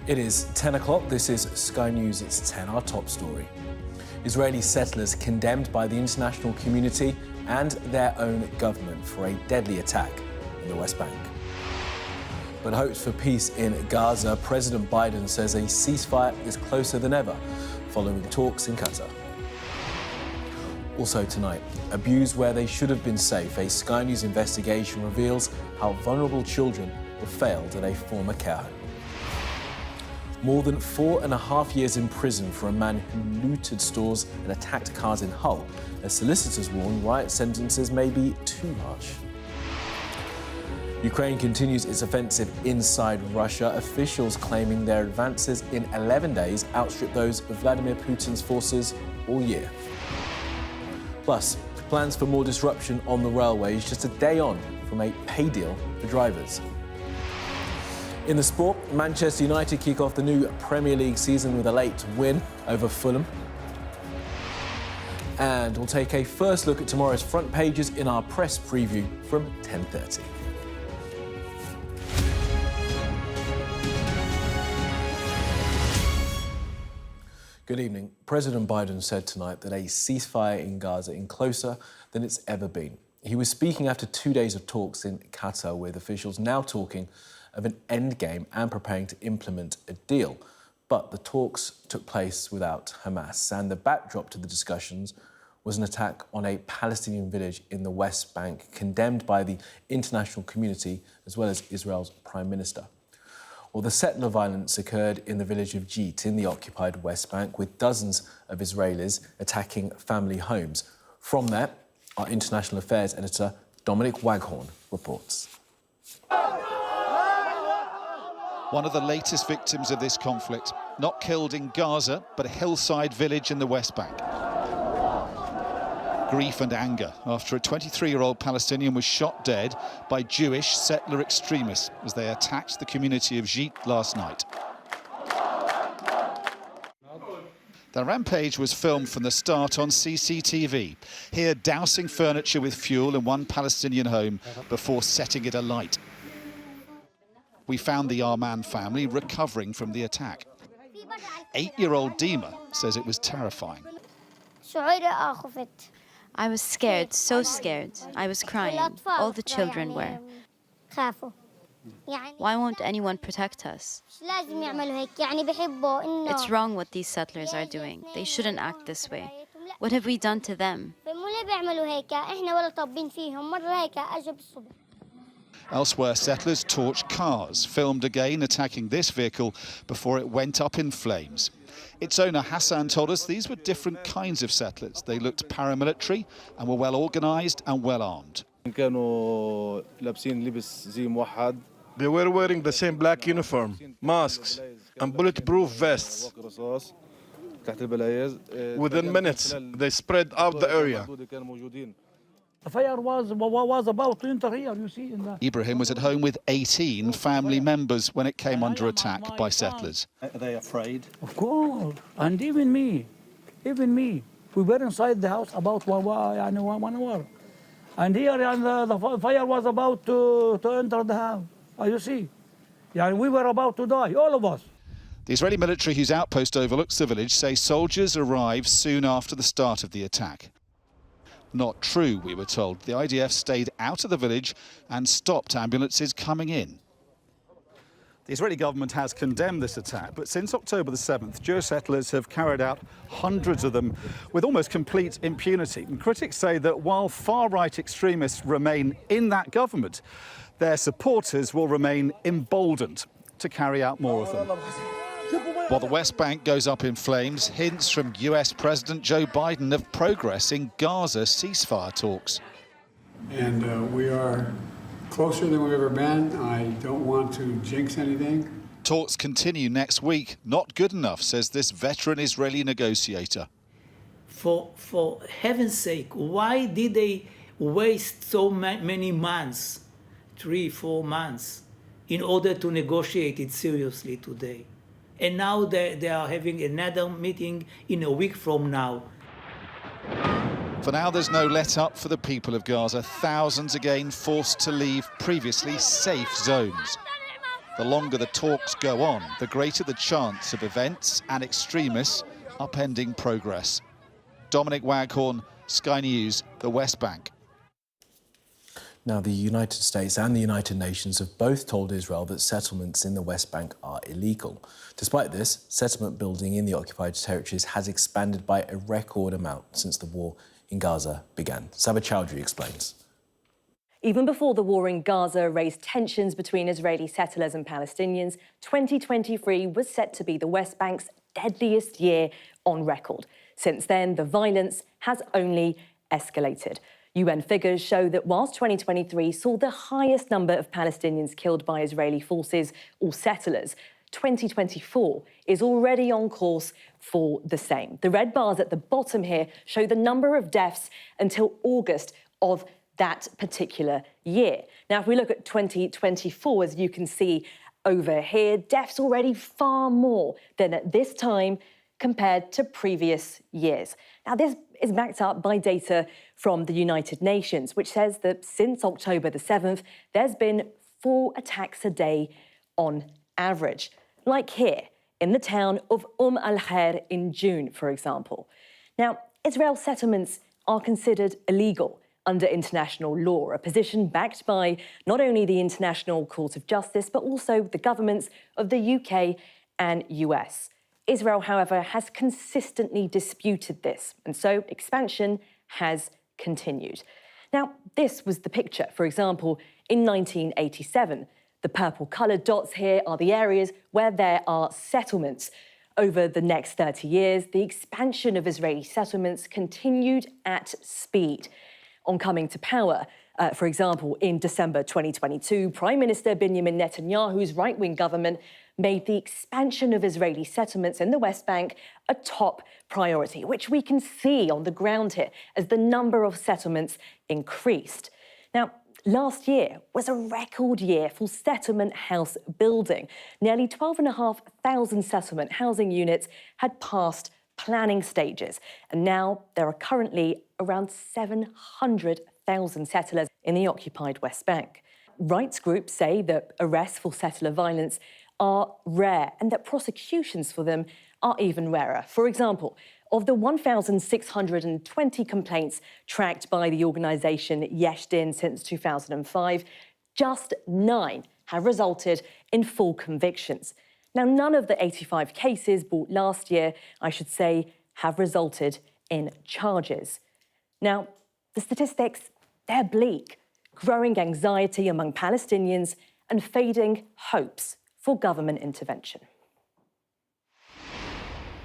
It is 10 o'clock. This is Sky News. It's 10, our top story. Israeli settlers condemned by the international community and their own government for a deadly attack in the West Bank. But hopes for peace in Gaza, President Biden says a ceasefire is closer than ever following talks in Qatar. Also tonight, abused where they should have been safe. A Sky News investigation reveals how vulnerable children were failed at a former care home. More than 4.5 years in prison for a man who looted stores and attacked cars in Hull. As solicitors warn, riot sentences may be too harsh. Ukraine continues its offensive inside Russia, officials claiming their advances in 11 days outstrip those of Vladimir Putin's forces all year. Plus, plans for more disruption on the railways just a day on from a pay deal for drivers. In the sport, Manchester United kick off the new Premier League season with a late win over Fulham. And we'll take a first look at tomorrow's front pages in our press preview from 10:30. Good evening. President Biden said tonight that a ceasefire in Gaza is closer than it's ever been. He was speaking after 2 days of talks in Qatar, with officials now talking of an endgame and preparing to implement a deal. But the talks took place without Hamas, and the backdrop to the discussions was an attack on a Palestinian village in the West Bank, condemned by the international community as well as Israel's Prime Minister. Well, the settler violence occurred in the village of Jit in the occupied West Bank, with dozens of Israelis attacking family homes. From there, our international affairs editor Dominic Waghorn reports. One of the latest victims of this conflict, not killed in Gaza, but a hillside village in the West Bank. Grief and anger after a 23-year-old Palestinian was shot dead by Jewish settler extremists as they attacked the community of Jit last night. The rampage was filmed from the start on CCTV, here dousing furniture with fuel in one Palestinian home before setting it alight. We found the Arman family recovering from the attack. 8-year-old Dima says it was terrifying. I was scared, so scared. I was crying. All the children were. Why won't anyone protect us? It's wrong what these settlers are doing. They shouldn't act this way. What have we done to them? Elsewhere, settlers torched cars, filmed again attacking this vehicle before it went up in flames. Its owner, Hassan, told us these were different kinds of settlers. They looked paramilitary and were well organised and well armed. They were wearing the same black uniform, masks and bulletproof vests. Within minutes, they spread out the area. The fire was about to enter here, you see. Ibrahim was at home with 18 family members when it came under attack by settlers. Are they afraid? Of course, and even me. We were inside the house about 1 hour. And here the fire was about to enter the house, you see. We were about to die, all of us. The Israeli military, whose outpost overlooks the village, say soldiers arrived soon after the start of the attack. Not true, we were told. The IDF stayed out of the village and stopped ambulances coming in. The Israeli government has condemned this attack, but since October the 7th, Jewish settlers have carried out hundreds of them with almost complete impunity. And critics say that while far-right extremists remain in that government, their supporters will remain emboldened to carry out more of them. While the West Bank goes up in flames, hints from US President Joe Biden of progress in Gaza ceasefire talks. And we are closer than we've ever been. I don't want to jinx anything. Talks continue next week. Not good enough, says this veteran Israeli negotiator. For heaven's sake, why did they waste so many months, 3-4 months, in order to negotiate it seriously today? And now they are having another meeting in a week from now. For now, there's no let-up for the people of Gaza. Thousands again forced to leave previously safe zones. The longer the talks go on, the greater the chance of events and extremists upending progress. Dominic Waghorn, Sky News, the West Bank. Now, the United States and the United Nations have both told Israel that settlements in the West Bank are illegal. Despite this, settlement building in the occupied territories has expanded by a record amount since the war in Gaza began. Sabah Chowdhury explains. Even before the war in Gaza raised tensions between Israeli settlers and Palestinians, 2023 was set to be the West Bank's deadliest year on record. Since then, the violence has only escalated. UN figures show that whilst 2023 saw the highest number of Palestinians killed by Israeli forces or settlers, 2024 is already on course for the same. The red bars at the bottom here show the number of deaths until August of that particular year. Now, if we look at 2024, as you can see over here, deaths already far more than at this time compared to previous years. Now, this is backed up by data from the United Nations, which says that since October the 7th, there's been 4 attacks a day on average, like here in the town of al-Khair in June, for example. Now, Israel's settlements are considered illegal under international law, a position backed by not only the International Court of Justice, but also the governments of the UK and US. Israel, however, has consistently disputed this, and so expansion has continued. Now, this was the picture, for example, in 1987. The purple-coloured dots here are the areas where there are settlements. Over the next 30 years, the expansion of Israeli settlements continued at speed. On coming to power, for example, in December 2022, Prime Minister Benjamin Netanyahu's right-wing government made the expansion of Israeli settlements in the West Bank a top priority, which we can see on the ground here as the number of settlements increased. Now, last year was a record year for settlement house building. Nearly 12,500 settlement housing units had passed planning stages, and now there are currently around 700,000 settlers in the occupied West Bank. Rights groups say that arrests for settler violence are rare and that prosecutions for them are even rarer. For example, of the 1,620 complaints tracked by the organisation Yesh Din since 2005, just 9 have resulted in full convictions. Now, none of the 85 cases brought last year, I should say, have resulted in charges. Now, the statistics, they're bleak. Growing anxiety among Palestinians and fading hopes for government intervention.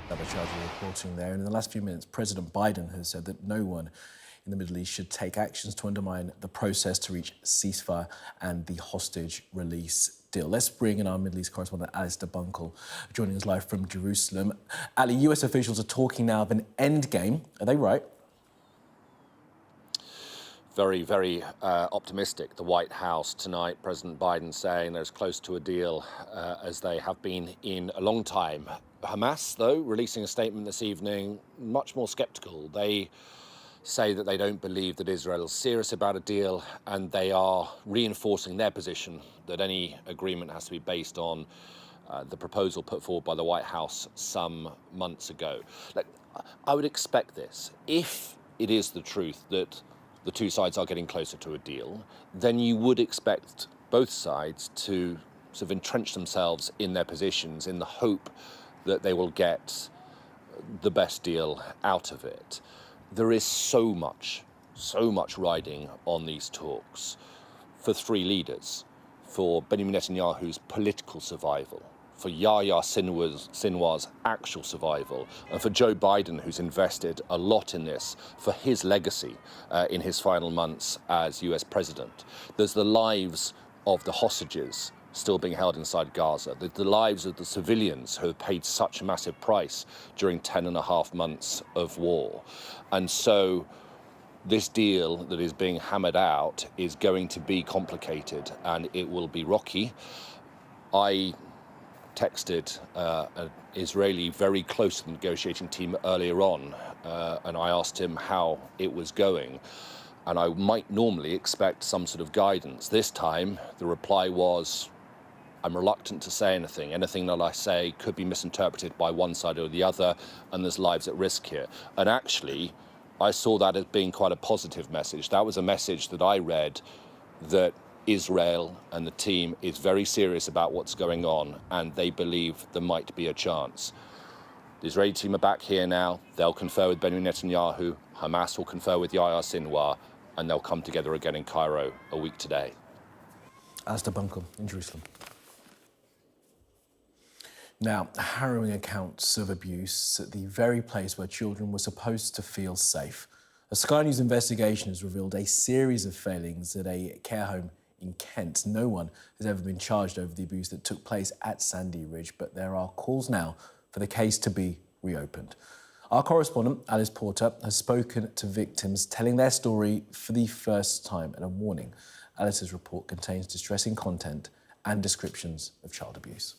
Allergy reporting there. And in the last few minutes, President Biden has said that no one in the Middle East should take actions to undermine the process to reach ceasefire and the hostage release deal. Let's bring in our Middle East correspondent, Alistair Bunkle, joining us live from Jerusalem. Ali, US officials are talking now of an end game. Are they right? Very, very optimistic. The White House tonight, President Biden saying they're as close to a deal as they have been in a long time. Hamas, though, releasing a statement this evening, much more sceptical. They say that they don't believe that Israel is serious about a deal, and they are reinforcing their position that any agreement has to be based on the proposal put forward by the White House some months ago. Like, I would expect this. If it is the truth that the two sides are getting closer to a deal, then you would expect both sides to sort of entrench themselves in their positions in the hope that they will get the best deal out of it. There is so much riding on these talks for 3 leaders, for Benjamin Netanyahu's political survival, for Yahya Sinwar's actual survival, and for Joe Biden, who's invested a lot in this, for his legacy in his final months as US president. There's the lives of the hostages still being held inside Gaza, the lives of the civilians who have paid such a massive price during 10.5 months of war. And so this deal that is being hammered out is going to be complicated, and it will be rocky. I texted an Israeli very close to the negotiating team earlier on, and I asked him how it was going. And I might normally expect some sort of guidance. This time, the reply was, I'm reluctant to say anything. Anything that I say could be misinterpreted by one side or the other, and there's lives at risk here. And actually, I saw that as being quite a positive message. That was a message that I read, that Israel and the team is very serious about what's going on, and they believe there might be a chance. The Israeli team are back here now. They'll confer with Benjamin Netanyahu. Hamas will confer with Yahya Sinwar, and they'll come together again in Cairo a week today. Alistair Buncombe in Jerusalem. Now, harrowing accounts of abuse at the very place where children were supposed to feel safe. A Sky News investigation has revealed a series of failings at a care home in Kent. No one has ever been charged over the abuse that took place at Sandy Ridge, but there are calls now for the case to be reopened. Our correspondent, Alice Porter, has spoken to victims telling their story for the first time, and a warning. Alice's report contains distressing content and descriptions of child abuse.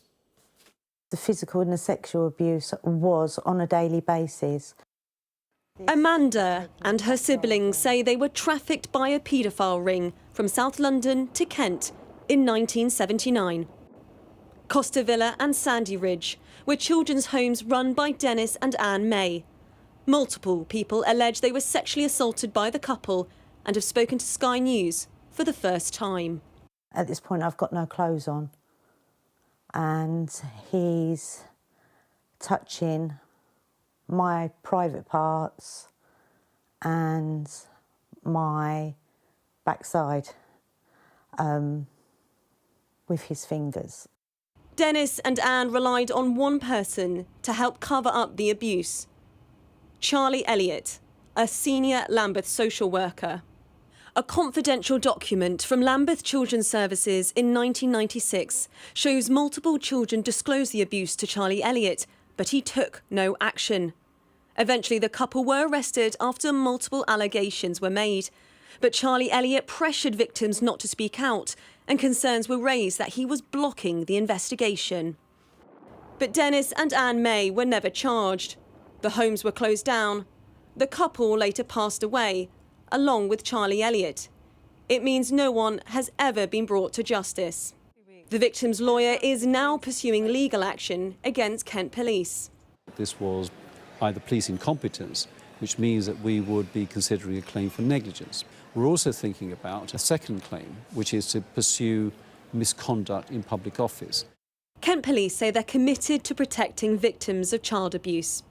The physical and the sexual abuse was on a daily basis. Amanda and her siblings say they were trafficked by a paedophile ring from South London to Kent in 1979. Costa Villa and Sandy Ridge were children's homes run by Dennis and Anne May. Multiple people allege they were sexually assaulted by the couple and have spoken to Sky News for the first time. At this point, I've got no clothes on, and he's touching my private parts and my backside with his fingers. Dennis and Anne relied on one person to help cover up the abuse. Charlie Elliott, a senior Lambeth social worker. A confidential document from Lambeth Children's Services in 1996 shows multiple children disclose the abuse to Charlie Elliott, but he took no action. Eventually, the couple were arrested after multiple allegations were made. But Charlie Elliott pressured victims not to speak out, and concerns were raised that he was blocking the investigation. But Dennis and Anne May were never charged. The homes were closed down. The couple later passed away, along with Charlie Elliott. It means no one has ever been brought to justice. The victim's lawyer is now pursuing legal action against Kent Police. This was either police incompetence, which means that we would be considering a claim for negligence. We're also thinking about a second claim, which is to pursue misconduct in public office. Kent Police say they're committed to protecting victims of child abuse.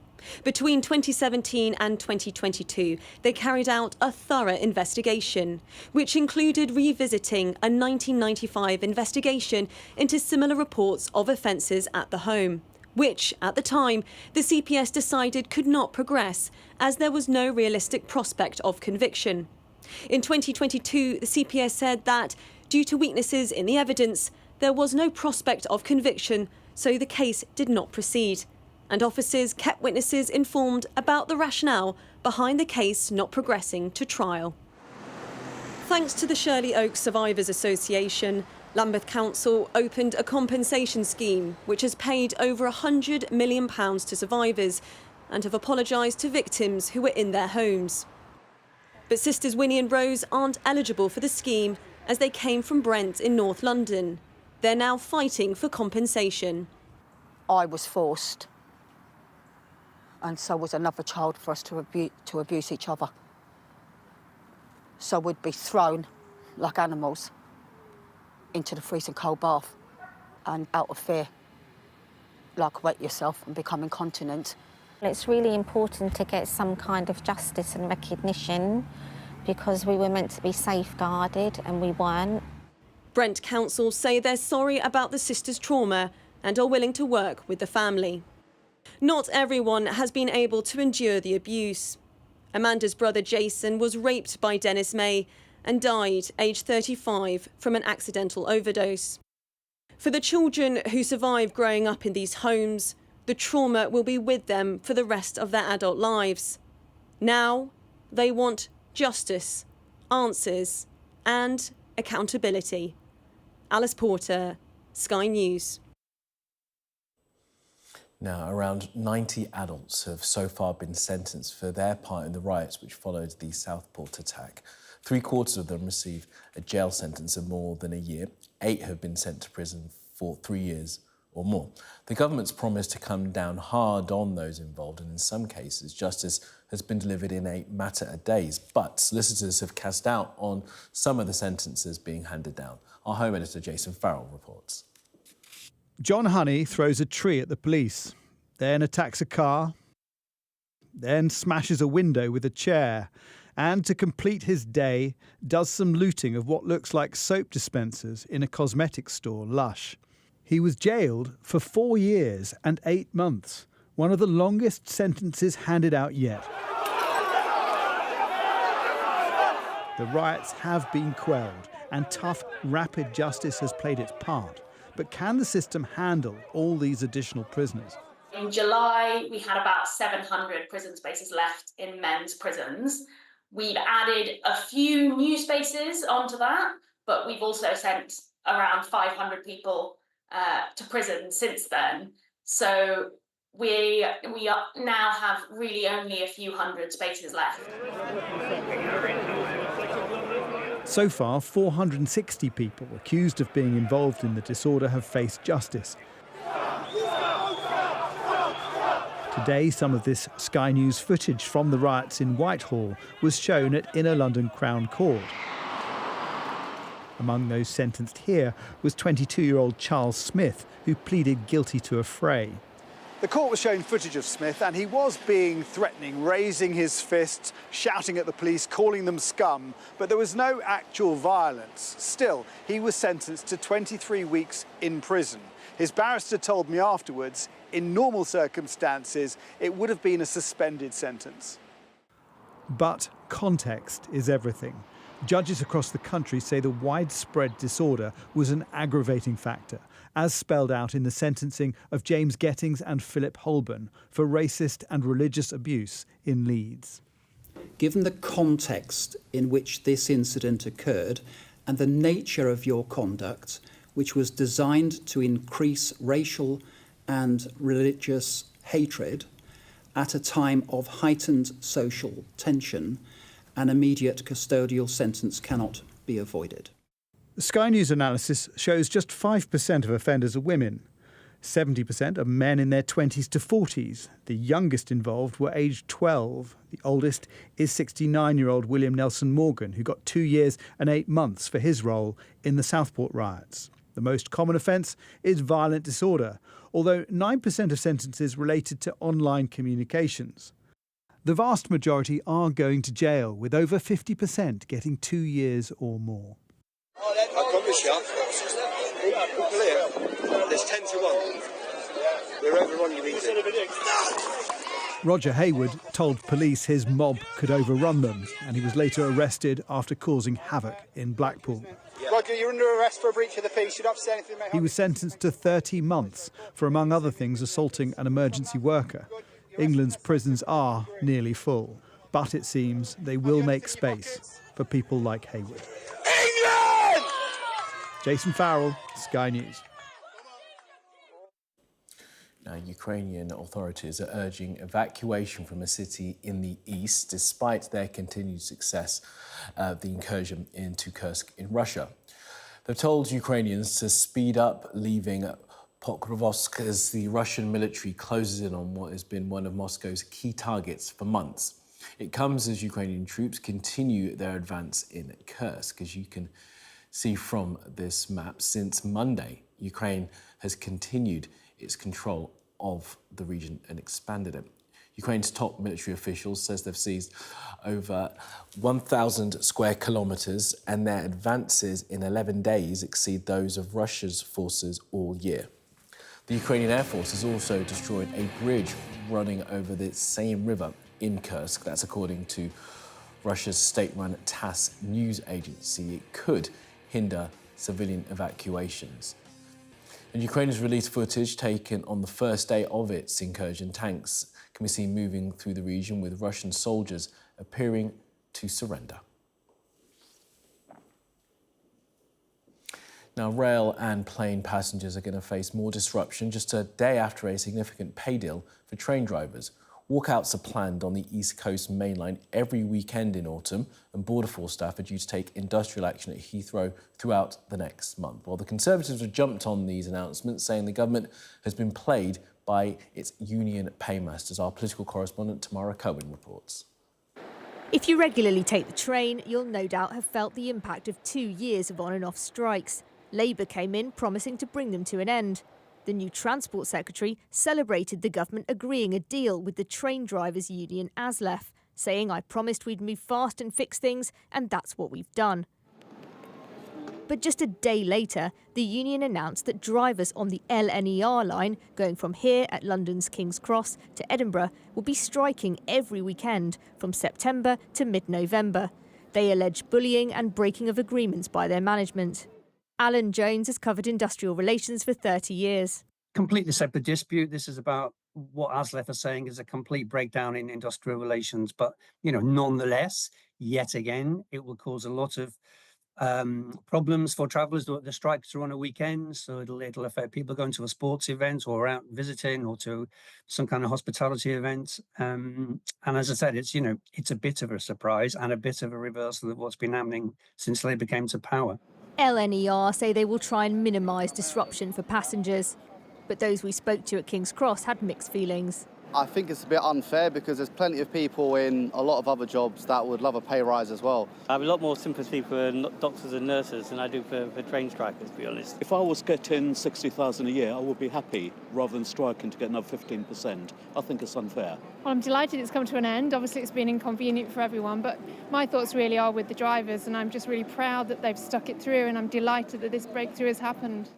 Between 2017 and 2022, they carried out a thorough investigation, which included revisiting a 1995 investigation into similar reports of offences at the home, which, at the time, the CPS decided could not progress, as there was no realistic prospect of conviction. In 2022, the CPS said that, due to weaknesses in the evidence, there was no prospect of conviction, so the case did not proceed. And officers kept witnesses informed about the rationale behind the case not progressing to trial. Thanks to the Shirley Oak Survivors Association, Lambeth Council opened a compensation scheme which has paid over £100 million to survivors and have apologised to victims who were in their homes. But sisters Winnie and Rose aren't eligible for the scheme as they came from Brent in North London. They're now fighting for compensation. I was forced, and so was another child, for us to abuse each other. So we'd be thrown like animals into the freezing cold bath, and out of fear, like wet yourself and become incontinent. It's really important to get some kind of justice and recognition, because we were meant to be safeguarded and we weren't. Brent Council say they're sorry about the sisters' trauma and are willing to work with the family. Not everyone has been able to endure the abuse. Amanda's brother Jason was raped by Dennis May and died, aged 35, from an accidental overdose. For the children who survived growing up in these homes, the trauma will be with them for the rest of their adult lives. Now, they want justice, answers, and accountability. Alice Porter, Sky News. Now, around 90 adults have so far been sentenced for their part in the riots which followed the Southport attack. 3/4 of them received a jail sentence of more than a year. 8 have been sent to prison for 3 years or more. The government's promised to come down hard on those involved, and in some cases, justice has been delivered in a matter of days. But solicitors have cast doubt on some of the sentences being handed down. Our Home Editor, Jason Farrell, reports. John Honey throws a tree at the police, then attacks a car, then smashes a window with a chair, and to complete his day, does some looting of what looks like soap dispensers in a cosmetics store, Lush. He was jailed for 4 years and 8 months, one of the longest sentences handed out yet. The riots have been quelled, and tough, rapid justice has played its part. But can the system handle all these additional prisoners? In July, we had about 700 prison spaces left in men's prisons. We've added a few new spaces onto that, but we've also sent around 500 people to prison since then. So we now have really only a few hundred spaces left. So far, 460 people accused of being involved in the disorder have faced justice. Today, some of this Sky News footage from the riots in Whitehall was shown at Inner London Crown Court. Among those sentenced here was 22-year-old Charles Smith, who pleaded guilty to a fray. The court was showing footage of Smith, and he was being threatening, raising his fists, shouting at the police, calling them scum, but there was no actual violence. Still, he was sentenced to 23 weeks in prison. His barrister told me afterwards, in normal circumstances, it would have been a suspended sentence. But context is everything. Judges across the country say the widespread disorder was an aggravating factor, as spelled out in the sentencing of James Gettings and Philip Holborn for racist and religious abuse in Leeds. Given the context in which this incident occurred and the nature of your conduct, which was designed to increase racial and religious hatred at a time of heightened social tension, an immediate custodial sentence cannot be avoided. The Sky News analysis shows just 5% of offenders are women. 70% are men in their 20s to 40s. The youngest involved were aged 12. The oldest is 69-year-old William Nelson Morgan, who got 2 years and 8 months for his role in the Southport riots. The most common offence is violent disorder, although 9% of sentences related to online communications. The vast majority are going to jail, with over 50% getting 2 years or more. I promise you, we're clear. There's 10 to 1. We're overrun you easy. Roger Hayward told police his mob could overrun them, and he was later arrested after causing havoc in Blackpool. Roger, you're under arrest for a breach of the peace. You don't have to say anything, mate. He was sentenced to 30 months for, among other things, assaulting an emergency worker. England's prisons are nearly full, but it seems they will make space for people like Hayward. England! Jason Farrell, Sky News. Now, Ukrainian authorities are urging evacuation from a city in the east, despite their continued success of the incursion into Kursk in Russia. They've told Ukrainians to speed up leaving Pokrovsk as the Russian military closes in on what has been one of Moscow's key targets for months. It comes as Ukrainian troops continue their advance in Kursk. As you can see from this map, since Monday, Ukraine has continued its control of the region and expanded it. Ukraine's top military officials says they've seized over 1,000 square kilometres, and their advances in 11 days exceed those of Russia's forces all year. The Ukrainian Air Force has also destroyed a bridge running over the same river in Kursk. That's according to Russia's state-run TASS news agency. It could hinder civilian evacuations. And Ukraine has released footage taken on the first day of its incursion. Tanks can be seen moving through the region, with Russian soldiers appearing to surrender. Now, rail and plane passengers are going to face more disruption just a day after a significant pay deal for train drivers Walkouts are planned on the East Coast main line every weekend in autumn, and Border Force staff are due to take industrial action at Heathrow throughout the next month. While the Conservatives have jumped on these announcements, saying the government has been played by its union paymasters. Our political correspondent Tamara Cohen reports. If you regularly take the train, you'll no doubt have felt the impact of 2 years of on and off strikes. Labour came in promising to bring them to an end. The new Transport Secretary celebrated the government agreeing a deal with the train drivers' union ASLEF, saying, "I promised we'd move fast and fix things, and that's what we've done." But just a day later, the union announced that drivers on the LNER line, going from here at London's King's Cross to Edinburgh, will be striking every weekend from September to mid-November. They allege bullying and breaking of agreements by their management. Alan Jones has covered industrial relations for 30 years. Completely separate dispute. This is about what ASLEF are saying is a complete breakdown in industrial relations. But, nonetheless, yet again, it will cause a lot of problems for travellers. The strikes are on a weekend, so it'll affect people going to a sports event or out visiting or to some kind of hospitality event. And as I said, it's a bit of a surprise and a bit of a reversal of what's been happening since Labour came to power. LNER say they will try and minimise disruption for passengers. But those we spoke to at King's Cross had mixed feelings. I think it's a bit unfair because there's plenty of people in a lot of other jobs that would love a pay rise as well. I have a lot more sympathy for doctors and nurses than I do for train strikers, to be honest. If I was getting 60,000 a year, I would be happy rather than striking to get another 15%. I think it's unfair. Well, I'm delighted it's come to an end. Obviously, it's been inconvenient for everyone, but my thoughts really are with the drivers, and I'm just really proud that they've stuck it through, and I'm delighted that this breakthrough has happened.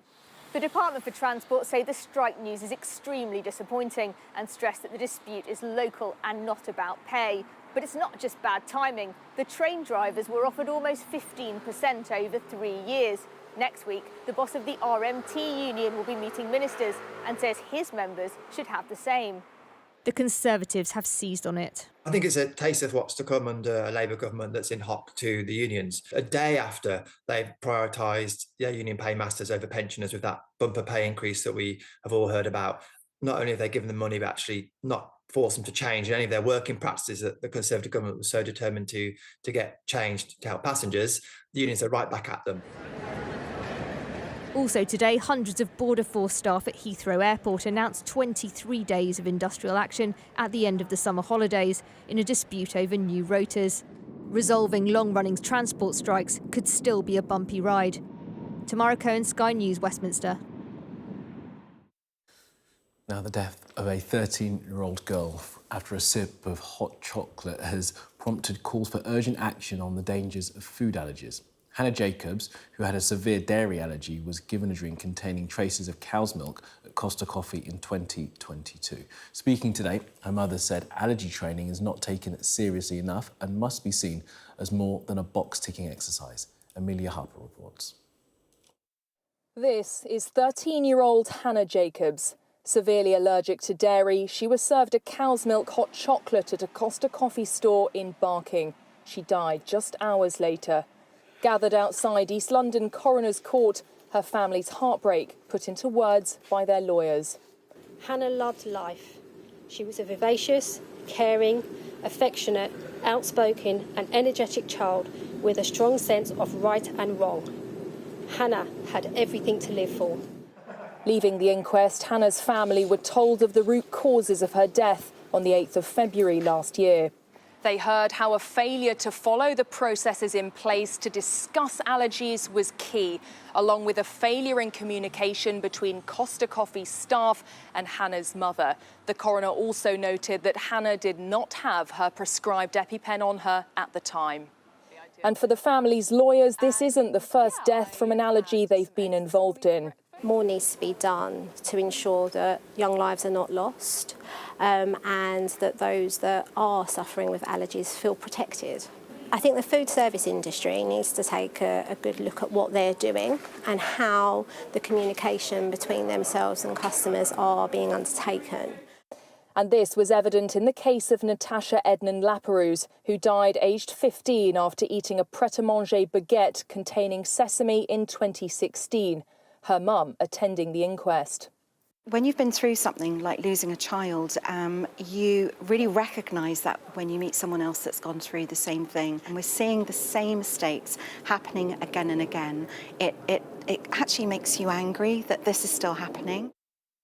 The Department for Transport say the strike news is extremely disappointing and stress that the dispute is local and not about pay. But it's not just bad timing. The train drivers were offered almost 15% over 3 years. Next week, the boss of the RMT union will be meeting ministers and says his members should have the same. The Conservatives have seized on it. I think it's a taste of what's to come under a Labour government that's in hock to the unions. A day after they've prioritised their union paymasters over pensioners with that bumper pay increase that we have all heard about, not only have they given them money, but actually not forced them to change any of their working practices that the Conservative government was so determined to get changed to help passengers, the unions are right back at them. Also today, hundreds of Border Force staff at Heathrow Airport announced 23 days of industrial action at the end of the summer holidays in a dispute over new rotas. Resolving long-running transport strikes could still be a bumpy ride. Tamara Cohen, Sky News, Westminster. Now, the death of a 13-year-old girl after a sip of hot chocolate has prompted calls for urgent action on the dangers of food allergies. Hannah Jacobs, who had a severe dairy allergy, was given a drink containing traces of cow's milk at Costa Coffee in 2022. Speaking today, her mother said allergy training is not taken seriously enough and must be seen as more than a box-ticking exercise. Amelia Harper reports. This is 13-year-old Hannah Jacobs. Severely allergic to dairy, she was served a cow's milk hot chocolate at a Costa Coffee store in Barking. She died just hours later. Gathered outside East London Coroner's Court, her family's heartbreak put into words by their lawyers. Hannah loved life. She was a vivacious, caring, affectionate, outspoken and energetic child with a strong sense of right and wrong. Hannah had everything to live for. Leaving the inquest, Hannah's family were told of the root causes of her death on the 8th of February last year. They heard how a failure to follow the processes in place to discuss allergies was key, along with a failure in communication between Costa Coffee staff and Hannah's mother. The coroner also noted that Hannah did not have her prescribed EpiPen on her at the time. And for the family's lawyers, this isn't the first death from an allergy they've been involved in. More needs to be done to ensure that young lives are not lost and that those that are suffering with allergies feel protected. I think the food service industry needs to take a good look at what they're doing and how the communication between themselves and customers are being undertaken. And this was evident in the case of Natasha Ednan Laperouse, who died aged 15 after eating a pret-a-manger baguette containing sesame in 2016. Her mum attending the inquest. When you've been through something like losing a child, you really recognise that when you meet someone else that's gone through the same thing. And we're seeing the same mistakes happening again and again. It actually makes you angry that this is still happening.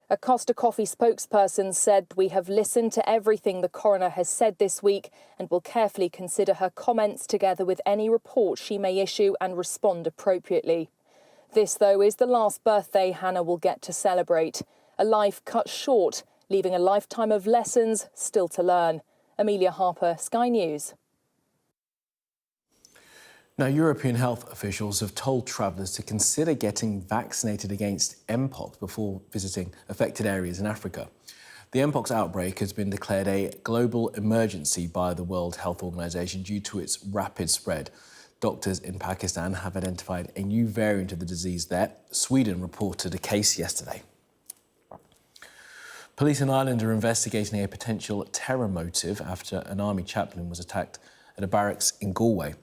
A Costa Coffee spokesperson said, "We have listened to everything the coroner has said this week and will carefully consider her comments together with any report she may issue and respond appropriately." This, though, is the last birthday Hannah will get to celebrate. A life cut short, leaving a lifetime of lessons still to learn. Amelia Harper, Sky News. Now, European health officials have told travellers to consider getting vaccinated against Mpox before visiting affected areas in Africa. The Mpox outbreak has been declared a global emergency by the World Health Organization due to its rapid spread. Doctors in Pakistan have identified a new variant of the disease there. Sweden reported a case yesterday. Police in Ireland are investigating a potential terror motive after an army chaplain was attacked at a barracks in Galway.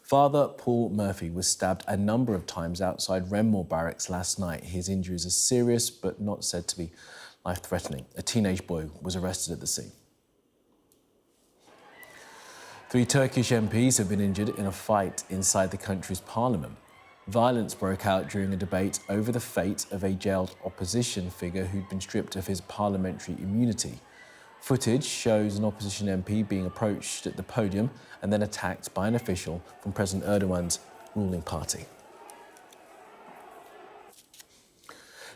Father Paul Murphy was stabbed a number of times outside Renmore Barracks last night. His injuries are serious but not said to be life-threatening. A teenage boy was arrested at the scene. 3 Turkish MPs have been injured in a fight inside the country's parliament. Violence broke out during a debate over the fate of a jailed opposition figure who'd been stripped of his parliamentary immunity. Footage shows an opposition MP being approached at the podium and then attacked by an official from President Erdogan's ruling party.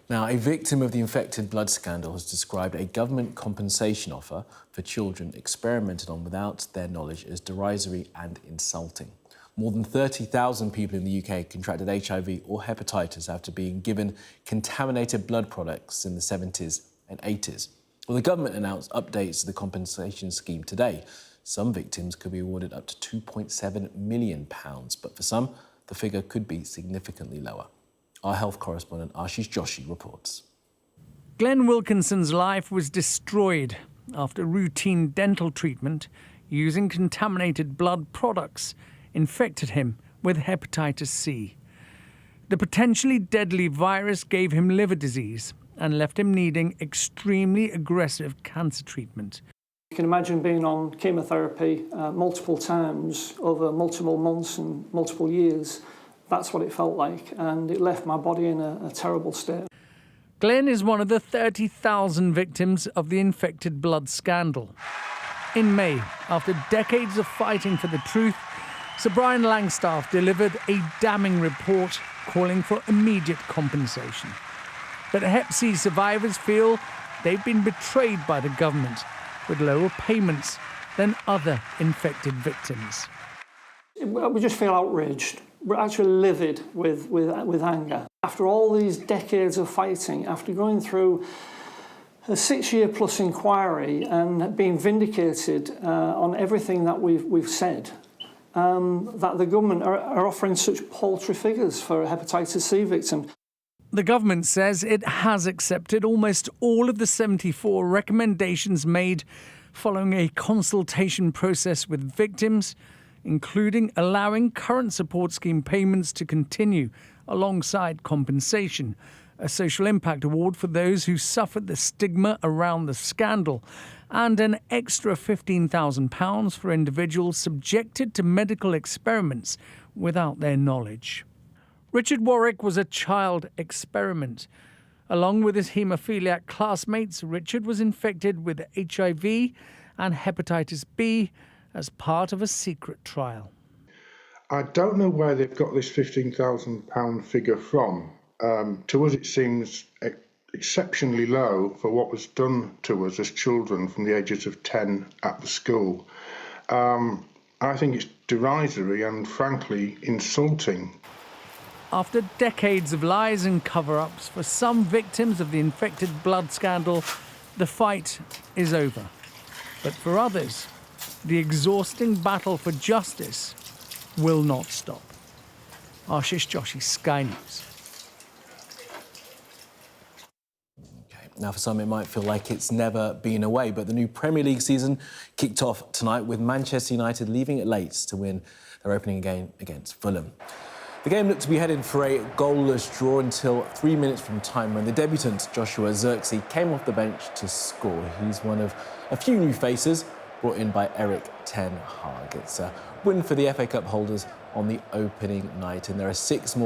Now, a victim of the infected blood scandal has described a government compensation offer for children experimented on without their knowledge as derisory and insulting. More than 30,000 people in the UK contracted HIV or hepatitis after being given contaminated blood products in the 70s and 80s. Well, the government announced updates to the compensation scheme today. Some victims could be awarded up to £2.7 million, but for some, the figure could be significantly lower. Our health correspondent Ashish Joshi reports. Glenn Wilkinson's life was destroyed after routine dental treatment using contaminated blood products infected him with hepatitis C. The potentially deadly virus gave him liver disease and left him needing extremely aggressive cancer treatment. You can imagine being on chemotherapy multiple times over multiple months and multiple years. That's what it felt like, and it left my body in a terrible state. Glenn is one of the 30,000 victims of the infected blood scandal. In May, after decades of fighting for the truth, Sir Brian Langstaff delivered a damning report calling for immediate compensation. But Hep C survivors feel they've been betrayed by the government with lower payments than other infected victims. We just feel outraged. We're actually livid with anger. After all these decades of fighting, after going through a 6-year-plus inquiry and being vindicated on everything that we've said, that the government are offering such paltry figures for hepatitis C victims. The government says it has accepted almost all of the 74 recommendations made following a consultation process with victims, including allowing current support scheme payments to continue alongside compensation, a social impact award for those who suffered the stigma around the scandal, and an extra £15,000 for individuals subjected to medical experiments without their knowledge. Richard Warwick was a child experiment. Along with his haemophiliac classmates, Richard was infected with HIV and hepatitis B as part of a secret trial. I don't know where they've got this £15,000 figure from. To us, it seems exceptionally low for what was done to us as children from the ages of 10 at the school. I think it's derisory and, frankly, insulting. After decades of lies and cover-ups, for some victims of the infected blood scandal, the fight is over. But for others, the exhausting battle for justice will not stop. Ashish Joshi, Sky News. Now, for some, it might feel like it's never been away, but the new Premier League season kicked off tonight with Manchester United leaving it late to win their opening game against Fulham. The game looked to be headed for a goalless draw until 3 minutes from time when the debutant Joshua Zirkzee came off the bench to score. He's one of a few new faces brought in by Erik ten Hag. It's a win for the FA Cup holders on the opening night, and there are 6 more